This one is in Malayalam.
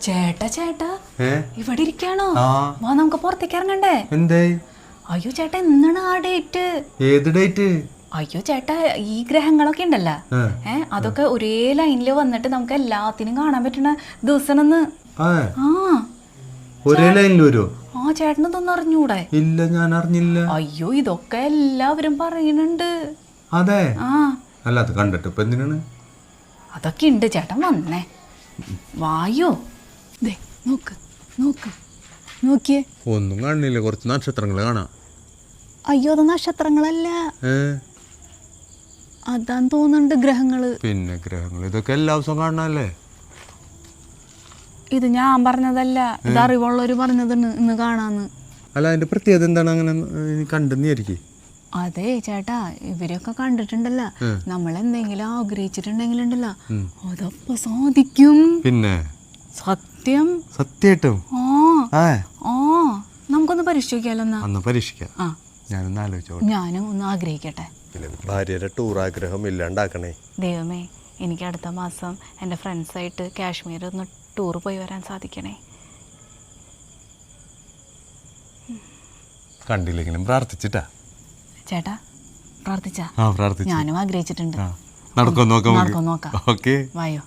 ചേട്ടാ ചേട്ടാ ഇവിടെ ഇരിക്കാണോ? വാ നമുക്ക് പുറത്തേക്ക് ഇറങ്ങണ്ടേ? എന്തേ? അയ്യോ ചേട്ടാ എന്നാണ് ആ ഡേറ്റ്? ഏത് ഡേറ്റ്? അയ്യോ ചേട്ടാ ഈ ഗ്രഹങ്ങളൊക്കെ ഉണ്ടല്ലോ, അതൊക്കെ ഒരേ ലൈനില് വന്നിട്ട് നമുക്ക് എല്ലാത്തിനും കാണാൻ പറ്റുന്ന ദിവസം. ഒരേ ലൈനിൽ വരുമോ? ആ ചേട്ടന് ഇതൊന്നും അറിഞ്ഞൂടെ? ഇല്ല, ഞാൻ അറിഞ്ഞില്ല. അയ്യോ ഇതൊക്കെ എല്ലാവരും പറയുന്നുണ്ട്. അതെ? അല്ല, അത് കണ്ടിട്ട് ഇപ്പൊ എന്തിനാണ്? അതൊക്കെ ഉണ്ട്. ചേട്ടൻ വന്നേ, വായോ. നോക്ക് നോക്ക് നോക്കിയേ. ഒന്നും കാണില്ല, കുറച്ച് നക്ഷത്രങ്ങൾ കാണാം. അയ്യോ അത് നക്ഷത്രങ്ങളല്ല, അതാന്ന് തോന്നുന്നുണ്ട് ഗ്രഹങ്ങള്. പിന്നെ ഗ്രഹങ്ങൾ ഇതൊക്കെ എല്ലാ ദിവസവും കാണാനല്ലേ? ഇത് ഞാൻ പറഞ്ഞതല്ല, ഇത് അറിവുള്ളവര് പറഞ്ഞതാണ് ഇന്ന് കാണാന്ന്. അല്ല, അതിന്റെ പ്രത്യേകത എന്താണ്? അങ്ങനെ കണ്ടെന്നിരിക്കും. അതെ ചേട്ടാ, ഇവരൊക്കെ കണ്ടിട്ടുണ്ടല്ലോ, നമ്മൾ എന്തെങ്കിലും ആഗ്രഹിച്ചിട്ടുണ്ടെങ്കിലുണ്ടല്ലോ അതപ്പൊ സാധിക്കും. പിന്നെ സത്യം സത്യായിട്ടും? നമുക്കൊന്ന് പരീക്ഷിക്കാലോ? ഒന്ന് പരീക്ഷിക്കാം. ഞാനൊന്ന് ആലോചിച്ചോ. ഞാനും ഒന്ന് ആഗ്രഹിക്കട്ടെ. ഭാര്യയുടെ ടൂർ ആഗ്രഹം ഇല്ലാണ്ടാക്കണേ. ദൈവമേ, എനിക്ക് അടുത്ത മാസം എൻ്റെ ഫ്രണ്ട്സായിട്ട് കാശ്മീർ ഒന്ന് ടൂർ പോയി വരാൻ സാധിക്കണേ. കണ്ടില്ലെങ്കിലും പ്രാർത്ഥിച്ചിട്ടാ ചേട്ടാ. പ്രാർത്ഥിച്ചാ? പ്രാർത്ഥിച്ചു. ഞാനും ആഗ്രഹിച്ചിട്ടുണ്ട്. നടക്കോ നോക്കാം. നോക്കാം. ഓക്കെ, വായോ.